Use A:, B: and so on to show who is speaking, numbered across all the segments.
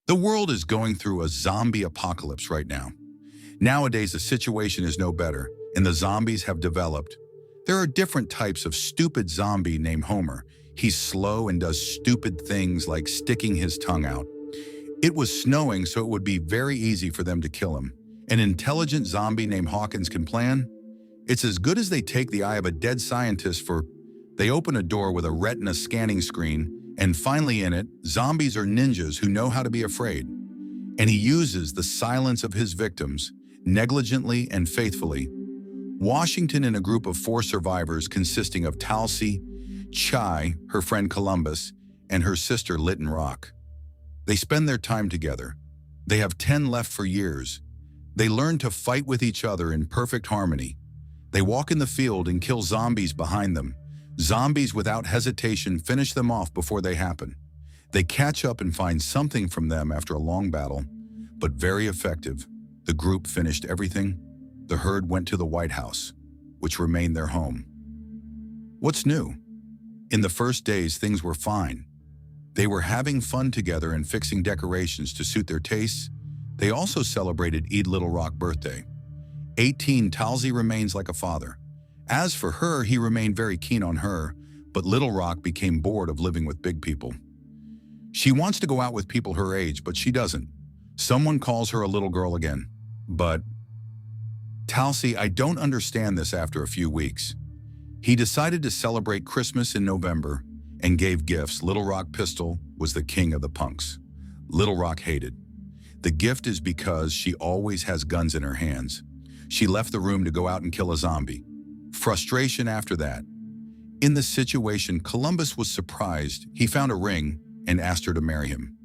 A: The world is going through a zombie apocalypse right now. Nowadays, the situation is no better, and the zombies have developed. There are different types of stupid zombie named Homer. He's slow and does stupid things like sticking his tongue out. It was snowing, so it would be very easy for them to kill him. An intelligent zombie named Hawkins can plan. It's as good as they take the eye of a dead scientist for. They open a door with a retina scanning screen, and finally in it, zombies are ninjas who know how to be afraid. And he uses the silence of his victims, negligently and faithfully. Washington and a group of 4 survivors consisting of Talcy, Chai, her friend Columbus, and her sister Little Rock. They spend their time together. They have 10 left for years. They learn to fight with each other in perfect harmony. They walk in the field and kill zombies behind them. Zombies without hesitation finish them off before they happen. They catch up and find something from them after a long battle, but very effective. The group finished everything. The herd went to the White House, which remained their home. What's new? In the first days, things were fine. They were having fun together and fixing decorations to suit their tastes. They also celebrated Eid Little Rock birthday. 18, Talcy remains like a father. As for her, he remained very keen on her, but Little Rock became bored of living with big people. She wants to go out with people her age, but she doesn't. Someone calls her a little girl again. But, Talcy, I don't understand this after a few weeks. He decided to celebrate Christmas in November and gave gifts. Little Rock Pistol was the king of the punks. Little Rock hated. The gift is because she always has guns in her hands. She left the room to go out and kill a zombie. Frustration after that. In the situation, Columbus was surprised. He found a ring and asked her to marry him.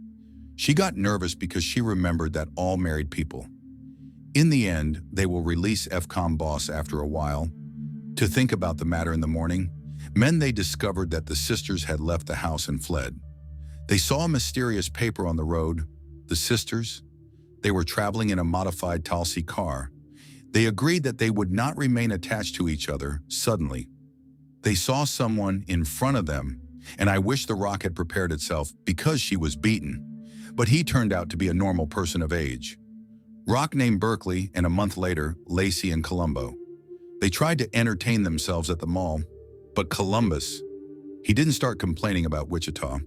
A: She got nervous because she remembered that all married people. In the end, they will release FCOM boss after a while. To think about the matter in the morning, they discovered that the sisters had left the house and fled. They saw a mysterious paper on the road. The sisters, they were traveling in a modified Talcy car. They agreed that they would not remain attached to each other. Suddenly, they saw someone in front of them, and I wish the rock had prepared itself because she was beaten. But he turned out to be a normal person of age. Rock named Berkeley, and a month later, Lacey and Columbo. They tried to entertain themselves at the mall, but Columbus, he didn't start complaining about Wichita,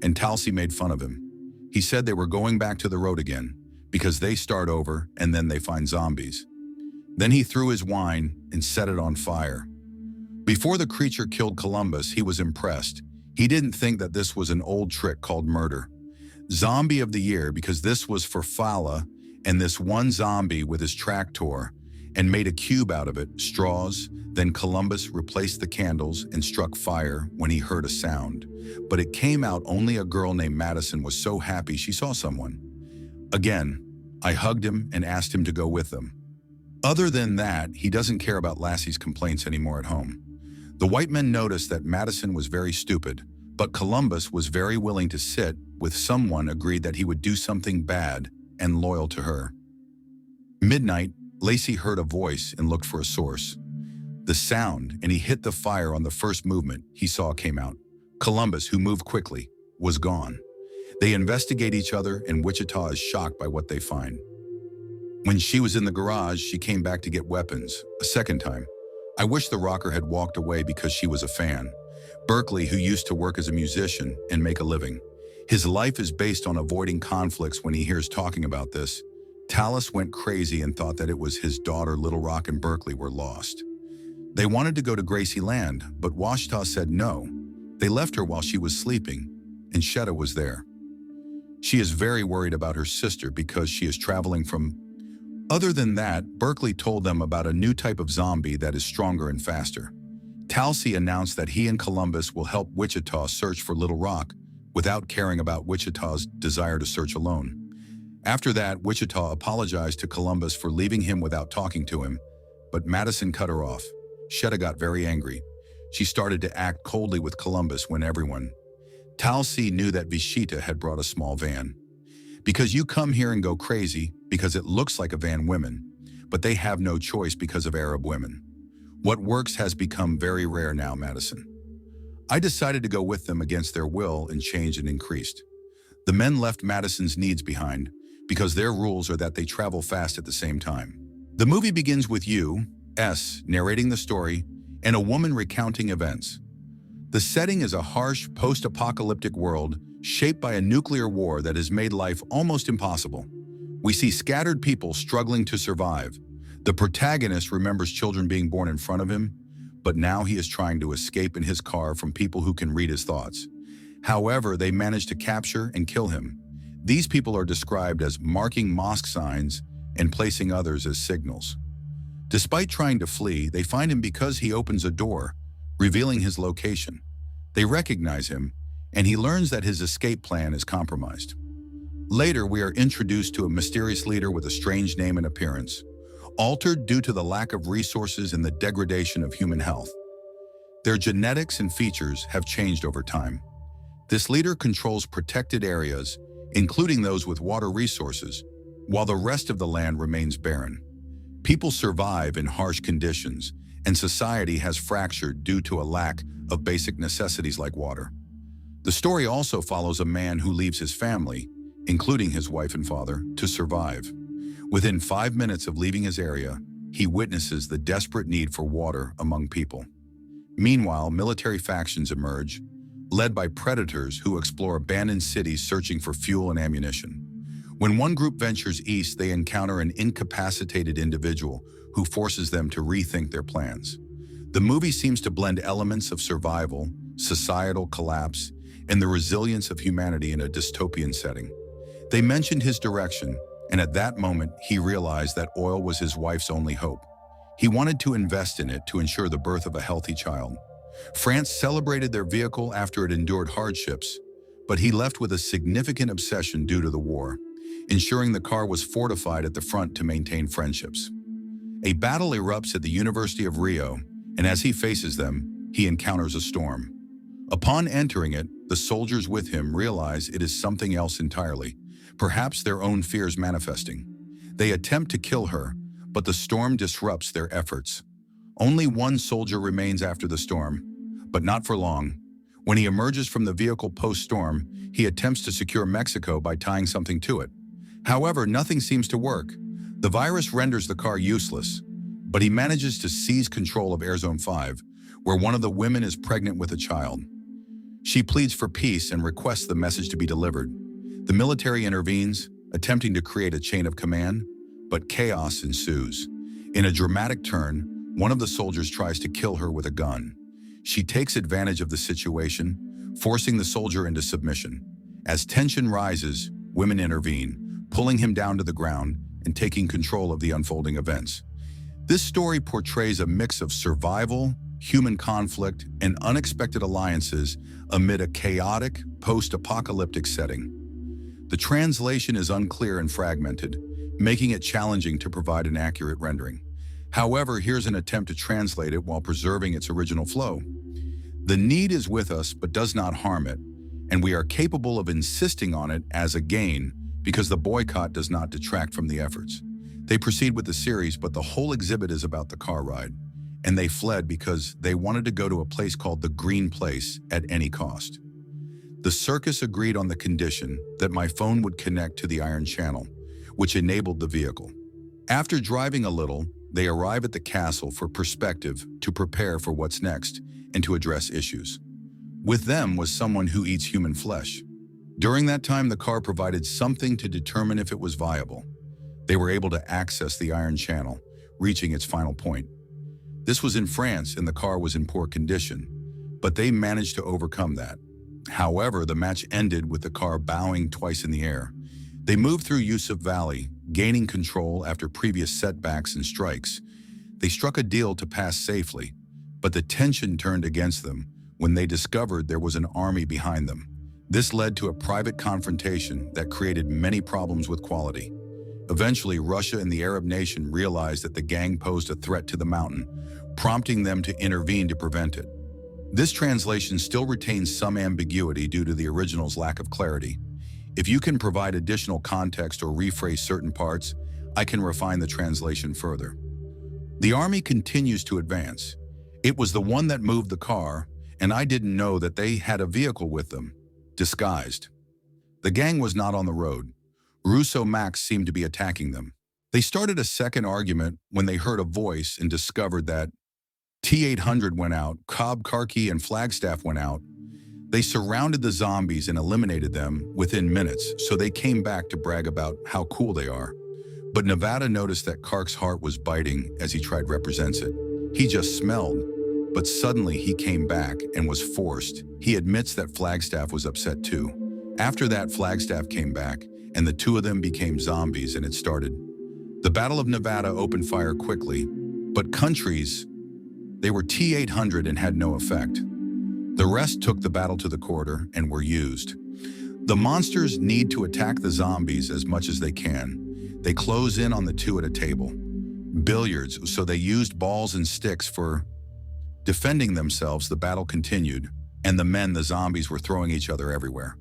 A: and Talcy made fun of him. He said they were going back to the road again because they start over and then they find zombies. Then he threw his wine and set it on fire. Before the creature killed Columbus, he was impressed. He didn't think that this was an old trick called murder. Zombie of the year because this was for Fala and this one zombie with his tractor and made a cube out of it, straws. Then Columbus replaced the candles and struck fire when he heard a sound. But it came out only a girl named Madison was so happy she saw someone. Again, I hugged him and asked him to go with them. Other than that, he doesn't care about Lassie's complaints anymore at home. The white men noticed that Madison was very stupid, but Columbus was very willing to sit with someone agreed that he would do something bad and loyal to her. Midnight, Lacey heard a voice and looked for a source. The sound, and he hit the fire on the first movement he saw came out. Columbus, who moved quickly, was gone. They investigate each other, and Wichita is shocked by what they find. When she was in the garage, she came back to get weapons, a second time. I wish the rocker had walked away because she was a fan. Berkeley, who used to work as a musician and make a living. His life is based on avoiding conflicts. When he hears talking about this, Talus went crazy and thought that it was his daughter Little Rock and Berkeley were lost. They wanted to go to Gracie Land, but Washita said no. They left her while she was sleeping, and Shetta was there. She is very worried about her sister because she is traveling from. Other than that, Berkeley told them about a new type of zombie that is stronger and faster. Talcy announced that he and Columbus will help Wichita search for Little Rock without caring about Wichita's desire to search alone. After that, Wichita apologized to Columbus for leaving him without talking to him, but Madison cut her off. Shetta got very angry. She started to act coldly with Columbus when everyone. Talcy knew that Vishita had brought a small van. Because you come here and go crazy because it looks like a van women, but they have no choice because of Arab women. What works has become very rare now, Madison. I decided to go with them against their will and change and increased. The men left Madison's needs behind because their rules are that they travel fast at the same time. The movie begins with you, S, narrating the story, and a woman recounting events. The setting is a harsh, post-apocalyptic world shaped by a nuclear war that has made life almost impossible. We see scattered people struggling to survive. The protagonist remembers children being born in front of him, but now he is trying to escape in his car from people who can read his thoughts. However, they manage to capture and kill him. These people are described as marking mosque signs and placing others as signals. Despite trying to flee, they find him because he opens a door, revealing his location. They recognize him, and he learns that his escape plan is compromised. Later, we are introduced to a mysterious leader with a strange name and appearance, altered due to the lack of resources and the degradation of human health. Their genetics and features have changed over time. This leader controls protected areas, including those with water resources, while the rest of the land remains barren. People survive in harsh conditions, and society has fractured due to a lack of basic necessities like water. The story also follows a man who leaves his family, including his wife and father, to survive. Within 5 minutes of leaving his area, he witnesses the desperate need for water among people. Meanwhile, military factions emerge, led by predators who explore abandoned cities searching for fuel and ammunition. When one group ventures east, they encounter an incapacitated individual who forces them to rethink their plans. The movie seems to blend elements of survival, societal collapse, and the resilience of humanity in a dystopian setting. They mentioned his direction, and at that moment, he realized that oil was his wife's only hope. He wanted to invest in it to ensure the birth of a healthy child. France celebrated their vehicle after it endured hardships, but he left with a significant obsession due to the war, ensuring the car was fortified at the front to maintain friendships. A battle erupts at the University of Rio, and as he faces them, he encounters a storm. Upon entering it, the soldiers with him realize it is something else entirely, perhaps their own fears manifesting. They attempt to kill her, but the storm disrupts their efforts. Only one soldier remains after the storm, but not for long. When he emerges from the vehicle post-storm, he attempts to secure Mexico by tying something to it. However, nothing seems to work. The virus renders the car useless, but he manages to seize control of Air Zone 5, where one of the women is pregnant with a child. She pleads for peace and requests the message to be delivered. The military intervenes, attempting to create a chain of command, but chaos ensues. In a dramatic turn, one of the soldiers tries to kill her with a gun. She takes advantage of the situation, forcing the soldier into submission. As tension rises, women intervene, pulling him down to the ground and taking control of the unfolding events. This story portrays a mix of survival, human conflict, and unexpected alliances amid a chaotic, post-apocalyptic setting. The translation is unclear and fragmented, making it challenging to provide an accurate rendering. However, here's an attempt to translate it while preserving its original flow. The need is with us but does not harm it, and we are capable of insisting on it as a gain because the boycott does not detract from the efforts. They proceed with the series, but the whole exhibit is about the car ride, and they fled because they wanted to go to a place called the Green Place at any cost. The circus agreed on the condition that my phone would connect to the Iron Channel, which enabled the vehicle. After driving a little, they arrive at the castle for perspective to prepare for what's next and to address issues. With them was someone who eats human flesh. During that time, the car provided something to determine if it was viable. They were able to access the Iron Channel, reaching its final point. This was in France and the car was in poor condition, but they managed to overcome that. However, the match ended with the car bowing twice in the air. They moved through Yusuf Valley, gaining control after previous setbacks and strikes. They struck a deal to pass safely, but the tension turned against them when they discovered there was an army behind them. This led to a private confrontation that created many problems with quality. Eventually, Russia and the Arab nation realized that the gang posed a threat to the mountain, prompting them to intervene to prevent it. This translation still retains some ambiguity due to the original's lack of clarity. If you can provide additional context or rephrase certain parts, I can refine the translation further. The army continues to advance. It was the one that moved the car, and I didn't know that they had a vehicle with them, disguised. The gang was not on the road. Russo Max seemed to be attacking them. They started a second argument when they heard a voice and discovered that T-800 went out, Cobb, Karki, and Flagstaff went out. They surrounded the zombies and eliminated them within minutes, so they came back to brag about how cool they are. But Nevada noticed that Kark's heart was biting as he tried to represent it. He just smelled, but suddenly he came back and was forced. He admits that Flagstaff was upset too. After that, Flagstaff came back, and the two of them became zombies, and it started. The Battle of Nevada opened fire quickly, but countries, they were T-800 and had no effect. The rest took the battle to the quarter and were used. The monsters need to attack the zombies as much as they can. They close in on the two at a table. Billiards, so they used balls and sticks for defending themselves. The battle continued, and the zombies, were throwing each other everywhere.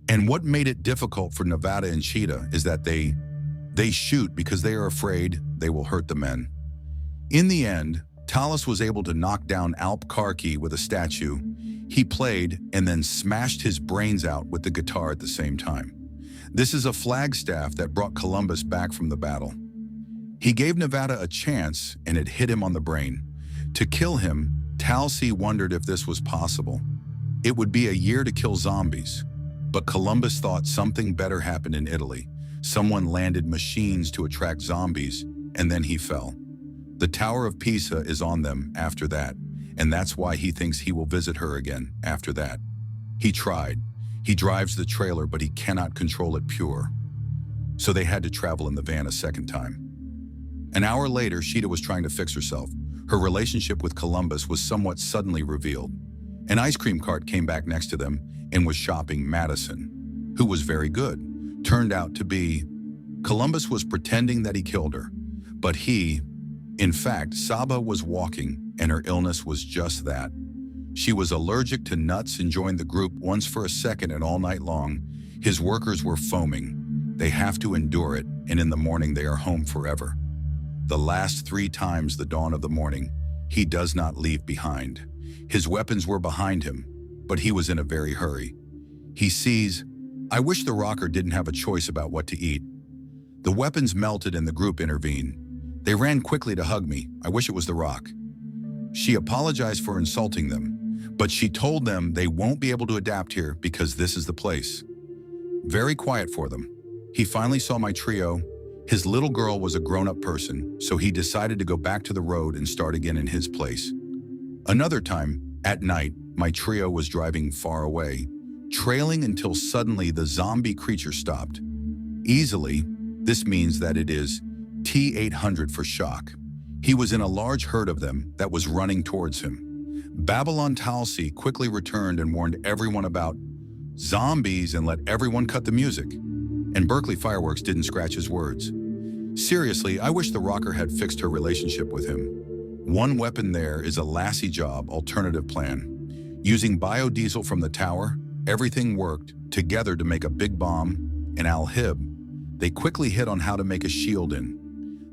A: And what made it difficult for Nevada and Cheetah is that they shoot because they are afraid they will hurt the men. In the end, Talus was able to knock down Alp Karki with a statue. He played and then smashed his brains out with the guitar at the same time. This is a Flagstaff that brought Columbus back from the battle. He gave Nevada a chance and it hit him on the brain. To kill him, Talcy wondered if this was possible. It would be a year to kill zombies. But Columbus thought something better happened in Italy. Someone landed machines to attract zombies, and then he fell. The Tower of Pisa is on them after that, and that's why he thinks he will visit her again after that. He tried. He drives the trailer, but he cannot control it pure. So they had to travel in the van a second time. An hour later, Sheeta was trying to fix herself. Her relationship with Columbus was somewhat suddenly revealed. An ice cream cart came back next to them and was shopping Madison, who was very good. Turned out to be Columbus was pretending that he killed her, but in fact, Saba was walking and her illness was just that. She was allergic to nuts and joined the group once for a second and all night long. His workers were foaming. They have to endure it, and in the morning they are home forever. The last 3 times the dawn of the morning, he does not leave behind. His weapons were behind him, but he was in a very hurry. He sees, I wish the rocker didn't have a choice about what to eat. The weapons melted and the group intervened. They ran quickly to hug me. I wish it was the rock. She apologized for insulting them, but she told them they won't be able to adapt here because this is the place. Very quiet for them. He finally saw my trio. His little girl was a grown-up person, so he decided to go back to the road and start again in his place. Another time, at night, my trio was driving far away, trailing until suddenly the zombie creature stopped. Easily, this means that it is T-800 for shock. He was in a large herd of them that was running towards him. Babylon Talcy quickly returned and warned everyone about zombies and let everyone cut the music. And Berkeley Fireworks didn't scratch his words. Seriously, I wish the rocker had fixed her relationship with him. One weapon there is a Lassie job alternative plan. Using biodiesel from the tower, everything worked together to make a big bomb. In Al-Hib, they quickly hit on how to make a shield in.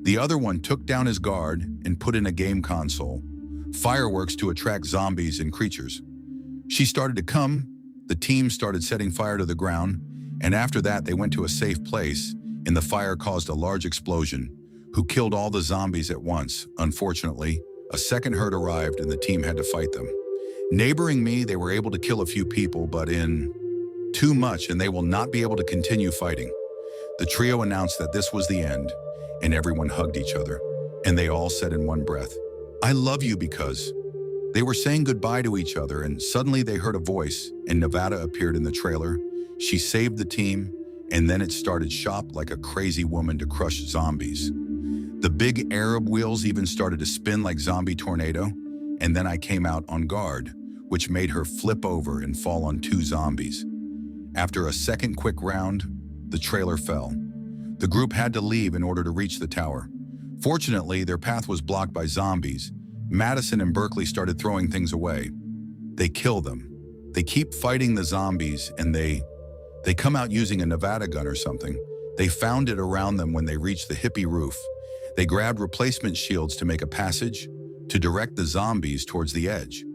A: The other one took down his guard and put in a game console. Fireworks to attract zombies and creatures. She started to come, the team started setting fire to the ground, and after that they went to a safe place, and the fire caused a large explosion, who killed all the zombies at once. Unfortunately, a second herd arrived and the team had to fight them. Neighboring me, they were able to kill a few people, but in too much, and they will not be able to continue fighting. The trio announced that this was the end, and everyone hugged each other, and they all said in one breath, I love you, because they were saying goodbye to each other, and suddenly they heard a voice, and Nevada appeared in the trailer. She saved the team, and then it started shop like a crazy woman to crush zombies. The big Arab wheels even started to spin like zombie tornado, and then I came out on guard, which made her flip over and fall on 2 zombies. After a second quick round, the trailer fell. The group had to leave in order to reach the tower. Fortunately, their path was blocked by zombies. Madison and Berkeley started throwing things away. They kill them. They keep fighting the zombies, and they come out using a Nevada gun or something. They found it around them when they reached the hippie roof. They grabbed replacement shields to make a passage to direct the zombies towards the edge.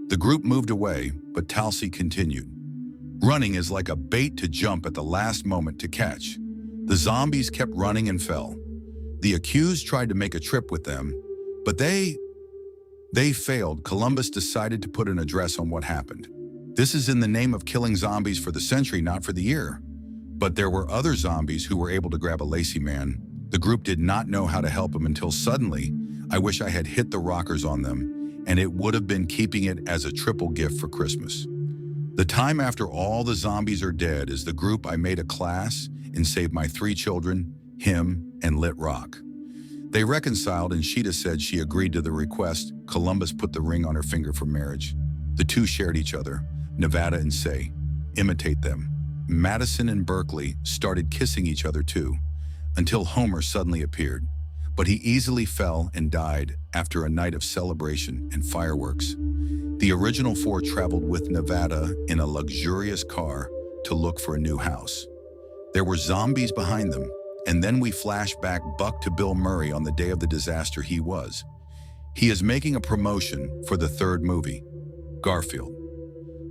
A: The group moved away, but Talcy continued. Running is like a bait to jump at the last moment to catch. The zombies kept running and fell. The accused tried to make a trip with them, but they failed. Columbus decided to put an address on what happened. This is in the name of killing zombies for the century, not for the year. But there were other zombies who were able to grab a Lacey man. The group did not know how to help him until suddenly, I wish I had hit the rockers on them, and it would have been keeping it as a triple gift for Christmas. The time after all the zombies are dead is the group I made a class and saved my 3 children, him, and Lit Rock. They reconciled and Sheeta said she agreed to the request. Columbus put the ring on her finger for marriage. The two shared each other, Nevada and Say. Imitate them. Madison and Berkeley started kissing each other too, until Homer suddenly appeared. But he easily fell and died after a night of celebration and fireworks. The original 4 traveled with Nevada in a luxurious car to look for a new house. There were zombies behind them, and then we flash back Buck to Bill Murray on the day of the disaster he was. He is making a promotion for the 3rd movie, Garfield.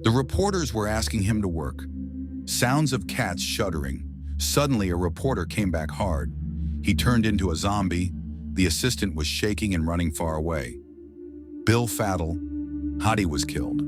A: The reporters were asking him to work. Sounds of cats shuddering. Suddenly, a reporter came back hard. He turned into a zombie. The assistant was shaking and running far away. Bill Faddle, Hottie was killed.